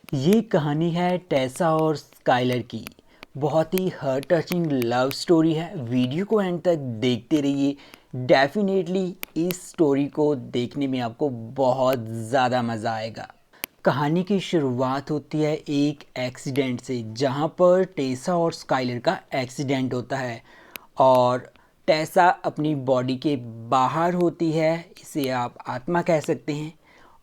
ये कहानी है टेसा और स्काइलर की। बहुत ही हार्ट टचिंग लव स्टोरी है। वीडियो को एंड तक देखते रहिए। डेफिनेटली इस स्टोरी को देखने में आपको बहुत ज़्यादा मज़ा आएगा। कहानी की शुरुआत होती है एक एक्सीडेंट से, जहाँ पर टेसा और स्काइलर का एक्सीडेंट होता है और टेसा अपनी बॉडी के बाहर होती है, इसे आप आत्मा कह सकते हैं,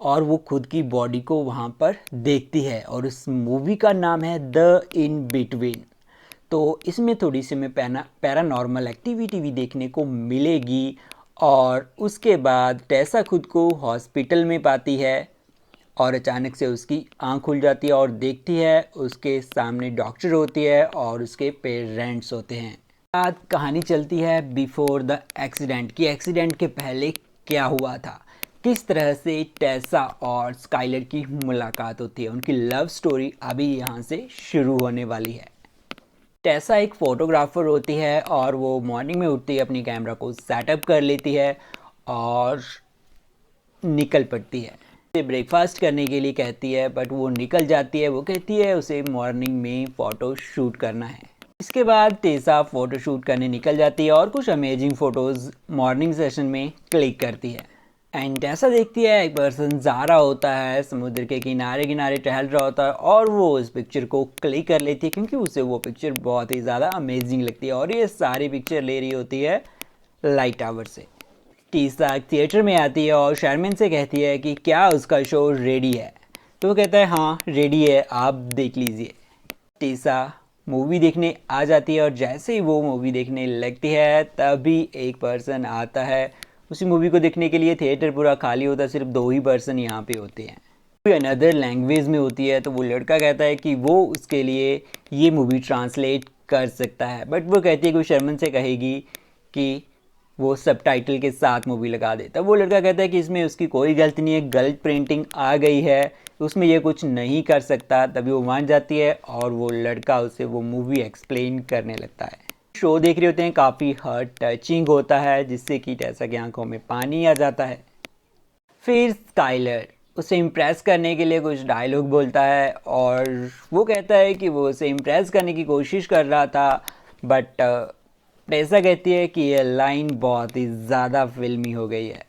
और वो खुद की बॉडी को वहाँ पर देखती है। और उस मूवी का नाम है द इन बिटवीन। तो इसमें थोड़ी सी हमें पैरानॉर्मल एक्टिविटी भी देखने को मिलेगी। और उसके बाद टेसा खुद को हॉस्पिटल में पाती है और अचानक से उसकी आँख खुल जाती है और देखती है उसके सामने डॉक्टर होती है और उसके पेरेंट्स होते हैं। बाद कहानी चलती है बिफोर द एक्सीडेंट की। एक्सीडेंट के पहले क्या हुआ था, किस तरह से टेसा और स्काइलर की मुलाकात होती है। उनकी लव स्टोरी अभी यहाँ से शुरू होने वाली है। टेसा एक फ़ोटोग्राफ़र होती है और वो मॉर्निंग में उठती है, अपनी कैमरा को सेटअप कर लेती है और निकल पड़ती है। उसे ब्रेकफास्ट करने के लिए कहती है, बट वो निकल जाती है। वो कहती है उसे मॉर्निंग में फ़ोटो शूट करना है। इसके बाद टेसा फ़ोटो शूट करने निकल जाती है और कुछ अमेजिंग फ़ोटोज़ मॉर्निंग सेशन में क्लिक करती है। एंड टेसा देखती है एक पर्सन जा रहा होता है, समुद्र के किनारे किनारे टहल रहा होता है और वो उस पिक्चर को क्लिक कर लेती है क्योंकि उसे वो पिक्चर बहुत ही ज़्यादा अमेजिंग लगती है। और ये सारी पिक्चर ले रही होती है लाइट टावर से। टीसा थिएटर में आती है और शर्मिन से कहती है कि क्या उसका शो रेडी है। तो वो कहता है हाँ रेडी है, आप देख लीजिए। टीसा मूवी देखने आ जाती है और जैसे ही वो मूवी देखने लगती है तभी एक पर्सन आता है उसी मूवी को देखने के लिए। थिएटर पूरा खाली होता है, सिर्फ 2 ही पर्सन यहाँ पे होते हैं। कोई अनदर लैंग्वेज में होती है तो वो लड़का कहता है कि वो उसके लिए ये मूवी ट्रांसलेट कर सकता है, बट वो कहती है कि वो शर्मन से कहेगी कि वो सबटाइटल के साथ मूवी लगा देता है। वो लड़का कहता है कि इसमें उसकी कोई गलती नहीं है, गलत प्रिंटिंग आ गई है, उसमें ये कुछ नहीं कर सकता। तभी वो मान जाती है और वो लड़का उसे वो मूवी एक्सप्लेन करने लगता है। शो देख रहे होते हैं, काफ़ी हार्ट टचिंग होता है जिससे कि टेसा की आंखों में पानी आ जाता है। फिर स्काइलर उसे इम्प्रेस करने के लिए कुछ डायलॉग बोलता है और वो कहता है कि वो उसे इम्प्रेस करने की कोशिश कर रहा था, बट टेसा कहती है कि ये लाइन बहुत ही ज़्यादा फिल्मी हो गई है।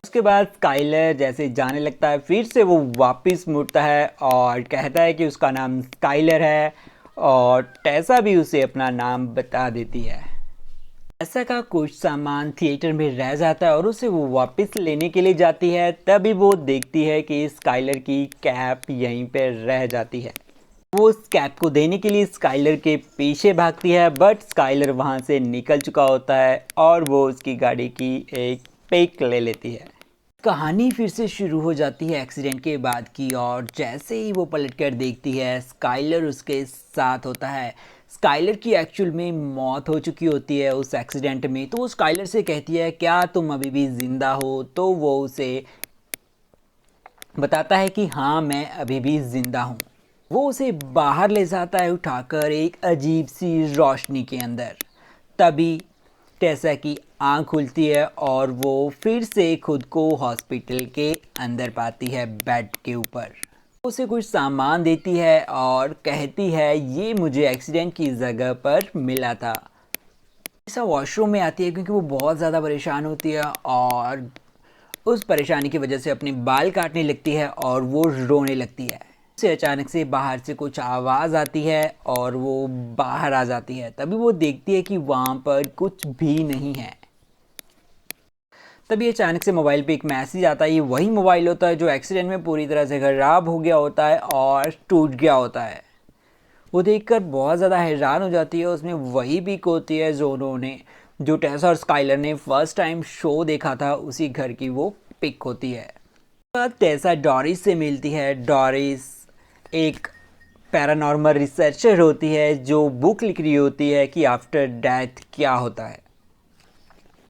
उसके बाद स्काइलर जैसे जाने लगता है, फिर से वो वापस मुड़ता है और कहता है कि उसका नाम स्काइलर है और टेसा भी उसे अपना नाम बता देती है। टेसा का कुछ सामान थिएटर में रह जाता है और उसे वो वापस लेने के लिए जाती है। तभी वो देखती है कि स्काइलर की कैप यहीं पर रह जाती है। वो उस कैप को देने के लिए स्काइलर के पीछे भागती है, बट स्काइलर वहाँ से निकल चुका होता है और वो उसकी गाड़ी की एक पिक ले लेती है। कहानी फिर से शुरू हो जाती है एक्सीडेंट के बाद की, और जैसे ही वो पलटकर देखती है स्काइलर उसके साथ होता है। स्काइलर की एक्चुअल में मौत हो चुकी होती है उस एक्सीडेंट में। तो वो स्काइलर से कहती है क्या तुम अभी भी ज़िंदा हो। तो वो उसे बताता है कि हाँ मैं अभी भी ज़िंदा हूँ। वो उसे बाहर ले जाता है उठाकर एक अजीब सी रोशनी के अंदर। तभी टेसा की आँख खुलती है और वो फिर से खुद को हॉस्पिटल के अंदर पाती है, बेड के ऊपर। उसे कुछ सामान देती है और कहती है ये मुझे एक्सीडेंट की जगह पर मिला था। टेसा वॉशरूम में आती है क्योंकि वो बहुत ज़्यादा परेशान होती है और उस परेशानी की वजह से अपने बाल काटने लगती है और वो रोने लगती है। उसे अचानक से बाहर से कुछ आवाज़ आती है और वो बाहर आ जाती है। तभी वो देखती है कि वहाँ पर कुछ भी नहीं है। तभी अचानक से मोबाइल पे एक मैसेज आता है। ये वही मोबाइल होता है जो एक्सीडेंट में पूरी तरह से ख़राब हो गया होता है और टूट गया होता है। वो देखकर बहुत ज़्यादा हैरान हो जाती है। उसमें वही पिक होती है जो टेसा और स्काइलर ने फर्स्ट टाइम शो देखा था, उसी घर की वो पिक होती है। बाद टेसा डॉरिस से मिलती है। डॉरिस एक पैरानॉर्मल रिसर्चर होती है जो बुक लिख रही होती है कि आफ्टर डेथ क्या होता है।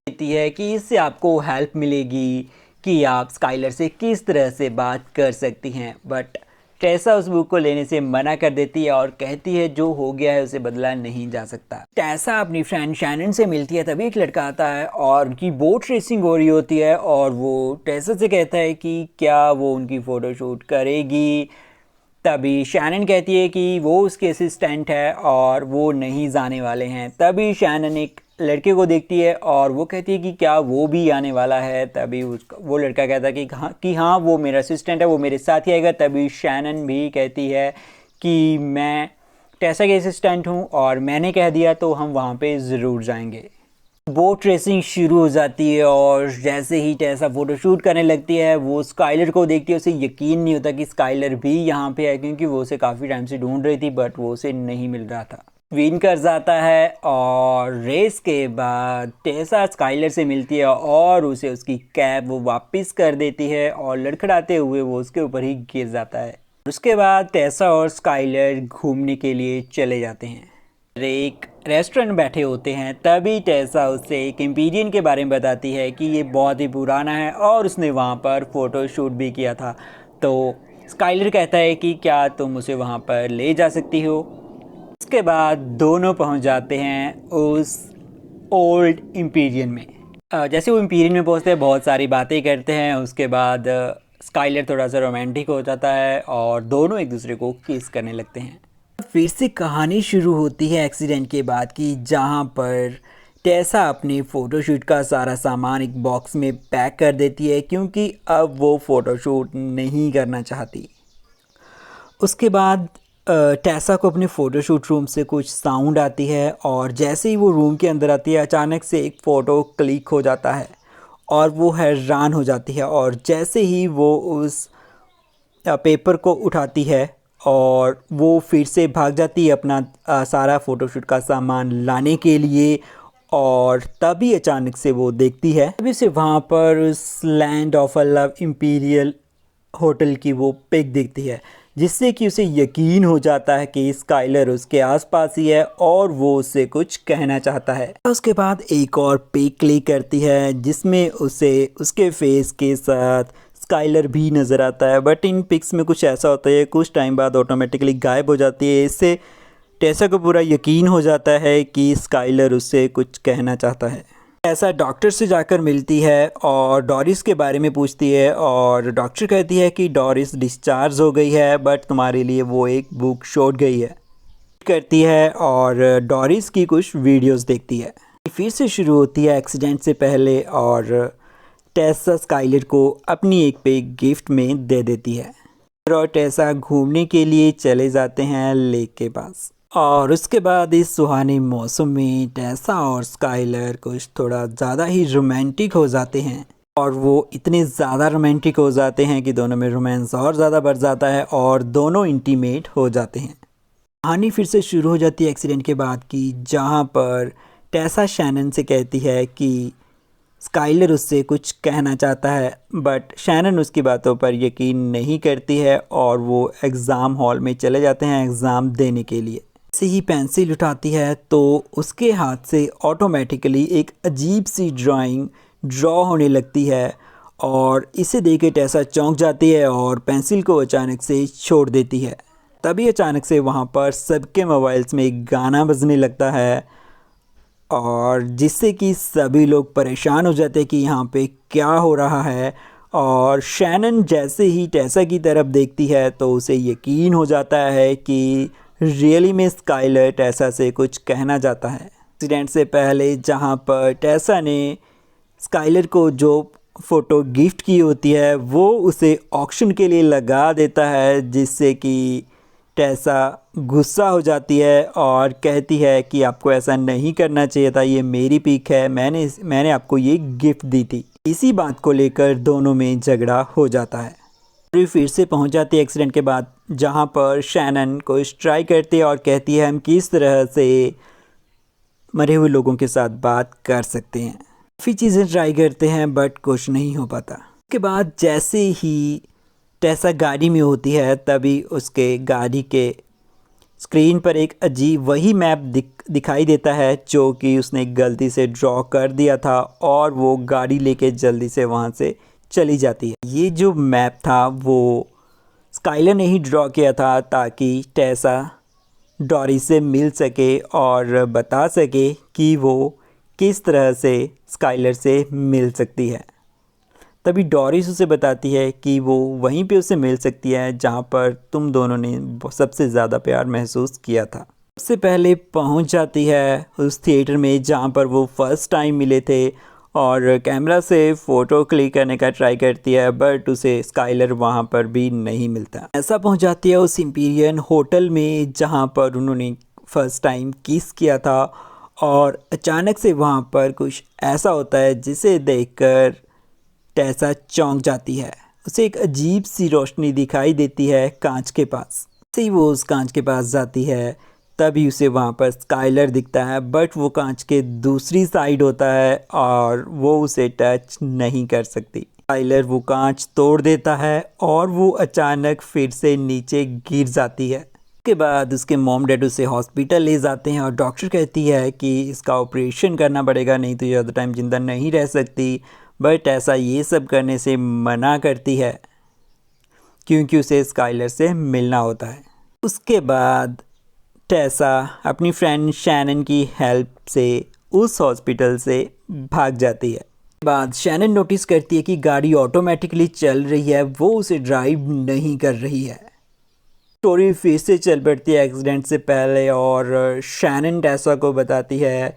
कहती है कि इससे आपको हेल्प मिलेगी कि आप स्काइलर से किस तरह से बात कर सकती हैं, बट टेसा उस बुक को लेने से मना कर देती है और कहती है जो हो गया है उसे बदला नहीं जा सकता। टेसा अपनी फ्रेंड शैनन से मिलती है। तभी एक लड़का आता है और उनकी बोट रेसिंग हो रही होती है और वो टेसा से कहता है कि क्या वो उनकी फ़ोटो शूट करेगी। तभी शैनन कहती है कि वो उसके असिस्टेंट है और वो नहीं जाने वाले हैं। तभी शैनन एक लड़के को देखती है और वो कहती है कि क्या वो भी आने वाला है। तभी वो लड़का कहता है कि हाँ वो मेरा असिस्टेंट है, वो मेरे साथ ही आएगा। तभी शैनन भी कहती है कि मैं टेसा के असिस्टेंट हूँ और मैंने कह दिया तो हम वहाँ पे ज़रूर जाएंगे। बोट रेसिंग शुरू हो जाती है और जैसे ही टेसा फोटोशूट करने लगती है वो स्काइलर को देखती है। उसे यकीन नहीं होता कि स्काइलर भी यहाँ पे है, क्योंकि वो उसे काफ़ी टाइम से ढूंढ रही थी बट वो उसे नहीं मिल रहा था। विन कर जाता है और रेस के बाद टेसा स्काइलर से मिलती है और उसे उसकी कैप वो वापस कर देती है और लड़खड़ाते हुए वो उसके ऊपर ही गिर जाता है। उसके बाद टेसा और स्काइलर घूमने के लिए चले जाते हैं। एक रेस्टोरेंट बैठे होते हैं। तभी टेसा उससे एक इम्पीरियन के बारे में बताती है कि ये बहुत ही पुराना है और उसने वहाँ पर फ़ोटो शूट भी किया था। तो स्काइलर कहता है कि क्या तुम उसे वहाँ पर ले जा सकती हो। उसके बाद दोनों पहुँच जाते हैं उस ओल्ड इम्पीरियन में। जैसे वो इम्पीरियन में पहुँचते हैं बहुत सारी बातें करते हैं। उसके बाद स्काइलर थोड़ा सा रोमांटिक हो जाता है और दोनों एक दूसरे को किस करने लगते हैं। फिर से कहानी शुरू होती है एक्सीडेंट के बाद की, जहाँ पर टेसा अपने फ़ोटोशूट का सारा सामान एक बॉक्स में पैक कर देती है, क्योंकि अब वो फ़ोटोशूट नहीं करना चाहती। उसके बाद टेसा को अपने फ़ोटोशूट रूम से कुछ साउंड आती है और जैसे ही वो रूम के अंदर आती है अचानक से एक फ़ोटो क्लिक हो जाता है और वो हैरान हो जाती है। और जैसे ही वो उस पेपर को उठाती है और वो फिर से भाग जाती है अपना सारा फ़ोटोशूट का सामान लाने के लिए। और तभी अचानक से वो देखती है, तभी से वहाँ पर उस land of a love imperial hotel की वो पिक दिखती है, जिससे कि उसे यकीन हो जाता है कि स्काइलर उसके आसपास ही है और वो उससे कुछ कहना चाहता है। उसके बाद एक और पिक क्लिक करती है जिसमें उसे उसके फेस के साथ स्काइलर भी नज़र आता है, बट इन पिक्स में कुछ ऐसा होता है कुछ टाइम बाद ऑटोमेटिकली गायब हो जाती है। इससे टेसा को पूरा यकीन हो जाता है कि स्काइलर उससे कुछ कहना चाहता है। ऐसा डॉक्टर से जाकर मिलती है और डॉरिस के बारे में पूछती है और डॉक्टर कहती है कि डॉरिस डिस्चार्ज हो गई है बट तुम्हारे लिए वो एक बुक छोड़ गई है करती है और डॉरिस की कुछ वीडियोस देखती है। फिर से शुरू होती है एक्सीडेंट से पहले और टेसा स्काइलर को अपनी एक पिक गिफ्ट में दे देती है और टेसा घूमने के लिए चले जाते हैं लेक के पास। और उसके बाद इस सुहाने मौसम में टेसा और स्काइलर कुछ थोड़ा ज़्यादा ही रोमांटिक हो जाते हैं और वो इतने ज़्यादा रोमांटिक हो जाते हैं कि दोनों में रोमांस और ज़्यादा बढ़ जाता है और दोनों इंटीमेट हो जाते हैं। कहानी फिर से शुरू हो जाती है एक्सीडेंट के बाद की, जहाँ पर टेसा शैनन से कहती है कि स्काइलर उससे कुछ कहना चाहता है बट शैनन उसकी बातों पर यकीन नहीं करती है और वो एग्ज़ाम हॉल में चले जाते हैं एग्ज़ाम देने के लिए। जैसे ही पेंसिल उठाती है तो उसके हाथ से ऑटोमेटिकली एक अजीब सी ड्राइंग ड्रॉ होने लगती है और इसे देख के टेसा चौंक जाती है और पेंसिल को अचानक से छोड़ देती है। तभी अचानक से वहाँ पर सबके मोबाइल्स में एक गाना बजने लगता है और जिससे कि सभी लोग परेशान हो जाते हैं कि यहाँ पे क्या हो रहा है। और शैनन जैसे ही टेसा की तरफ देखती है तो उसे यकीन हो जाता है कि रियली में स्काइलर टेसा से कुछ कहना चाहता है। एक्सीडेंट से पहले जहाँ पर टेसा ने स्काइलर को जो फ़ोटो गिफ्ट की होती है वो उसे ऑक्शन के लिए लगा देता है, जिससे कि टेसा गुस्सा हो जाती है और कहती है कि आपको ऐसा नहीं करना चाहिए था, ये मेरी पिक है, मैंने आपको ये गिफ्ट दी थी। इसी बात को लेकर दोनों में झगड़ा हो जाता है। फिर से पहुंच जाती है एक्सीडेंट के बाद, जहां पर शैनन को ट्राई करती है और कहती है हम किस तरह से मरे हुए लोगों के साथ बात कर सकते हैं। काफ़ी चीज़ें ट्राई करते हैं बट कुछ नहीं हो पाता। उसके बाद जैसे ही टेसा गाड़ी में होती है तभी उसके गाड़ी के स्क्रीन पर एक अजीब वही मैप दिखाई देता है जो कि उसने गलती से ड्रॉ कर दिया था और वो गाड़ी लेके जल्दी से वहाँ से चली जाती है। ये जो मैप था वो स्काइलर ने ही ड्रॉ किया था ताकि टेसा डॉरिस से मिल सके और बता सके कि वो किस तरह से स्काइलर से मिल सकती है। तभी डोरिस उसे बताती है कि वो वहीं पे उसे मिल सकती है जहाँ पर तुम दोनों ने सबसे ज़्यादा प्यार महसूस किया था। सबसे पहले पहुँच जाती है उस थिएटर में जहाँ पर वो फर्स्ट टाइम मिले थे और कैमरा से फ़ोटो क्लिक करने का ट्राई करती है, बट उसे स्काइलर वहाँ पर भी नहीं मिलता। ऐसा पहुँच जाती है उस इम्पीरियन होटल में जहाँ पर उन्होंने फर्स्ट टाइम किस किया था, और अचानक से वहाँ पर कुछ ऐसा होता है जिसे देखकर टेसा चौंक जाती है। उसे एक अजीब सी रोशनी दिखाई देती है कांच के पास। जैसे ही वो उस कांच के पास जाती है तभी उसे वहाँ पर स्काइलर दिखता है, बट वो कांच के दूसरी साइड होता है और वो उसे टच नहीं कर सकती। स्काइलर वो कांच तोड़ देता है और वो अचानक फिर से नीचे गिर जाती है। उसके बाद उसके मॉम डैड उसे हॉस्पिटल ले जाते हैं और डॉक्टर कहती है कि इसका ऑपरेशन करना पड़ेगा, नहीं तो ज़्यादा टाइम ज़िंदा नहीं रह सकती। बट ऐसा ये सब करने से मना करती है क्योंकि उसे स्काइलर से मिलना होता है। उसके बाद टेसा अपनी फ्रेंड शैनन की हेल्प से उस हॉस्पिटल से भाग जाती है। बाद शैनन नोटिस करती है कि गाड़ी ऑटोमेटिकली चल रही है, वो उसे ड्राइव नहीं कर रही है। स्टोरी फिर से चल पड़ती है एक्सीडेंट से पहले और शैनन टेसा को बताती है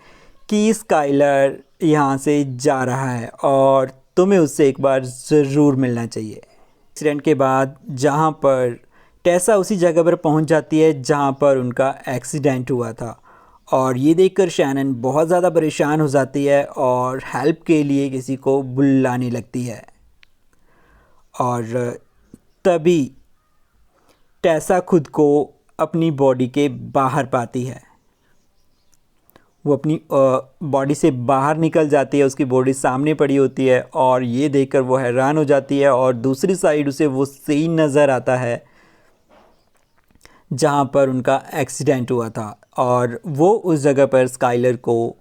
कि स्काइलर यहाँ से जा रहा है और तुम्हें उससे एक बार ज़रूर मिलना चाहिए। एक्सीडेंट के बाद जहाँ पर टेसा उसी जगह पर पहुँच जाती है जहाँ पर उनका एक्सीडेंट हुआ था, और ये देखकर शैनन बहुत ज़्यादा परेशान हो जाती है और हेल्प के लिए किसी को बुलाने लगती है। और तभी टेसा खुद को अपनी बॉडी के बाहर पाती है। वो अपनी बॉडी से बाहर निकल जाती है, उसकी बॉडी सामने पड़ी होती है और ये देखकर वो हैरान हो जाती है और दूसरी साइड उसे वो सीन नज़र आता है जहाँ पर उनका एक्सीडेंट हुआ था, और वो उस जगह पर स्काइलर को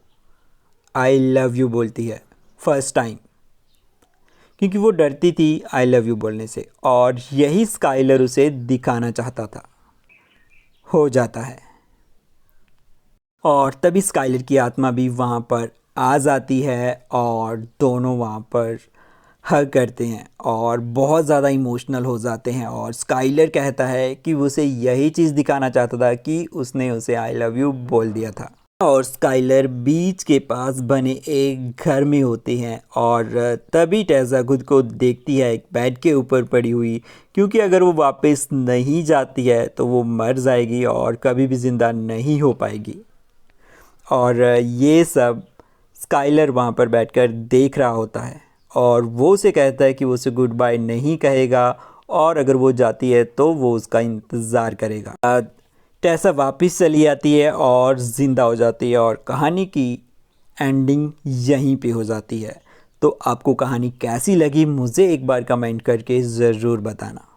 आई लव यू बोलती है फर्स्ट टाइम, क्योंकि वो डरती थी आई लव यू बोलने से, और यही स्काइलर उसे दिखाना चाहता था। हो जाता है और तभी स्काइलर की आत्मा भी वहाँ पर आ जाती है और दोनों वहाँ पर हग करते हैं और बहुत ज़्यादा इमोशनल हो जाते हैं। और स्काइलर कहता है कि वो उसे यही चीज़ दिखाना चाहता था कि उसने उसे आई लव यू बोल दिया था। और स्काइलर बीच के पास बने एक घर में होते हैं और तभी टेसा खुद को देखती है एक बेड के ऊपर पड़ी हुई, क्योंकि अगर वो वापस नहीं जाती है तो वो मर जाएगी और कभी भी ज़िंदा नहीं हो पाएगी। और ये सब स्काइलर वहाँ पर बैठकर देख रहा होता है और वो उसे कहता है कि वो उसे गुड बाय नहीं कहेगा और अगर वो जाती है तो वो उसका इंतज़ार करेगा। टेसा वापस चली आती है और ज़िंदा हो जाती है और कहानी की एंडिंग यहीं पे हो जाती है। तो आपको कहानी कैसी लगी मुझे एक बार कमेंट करके ज़रूर बताना।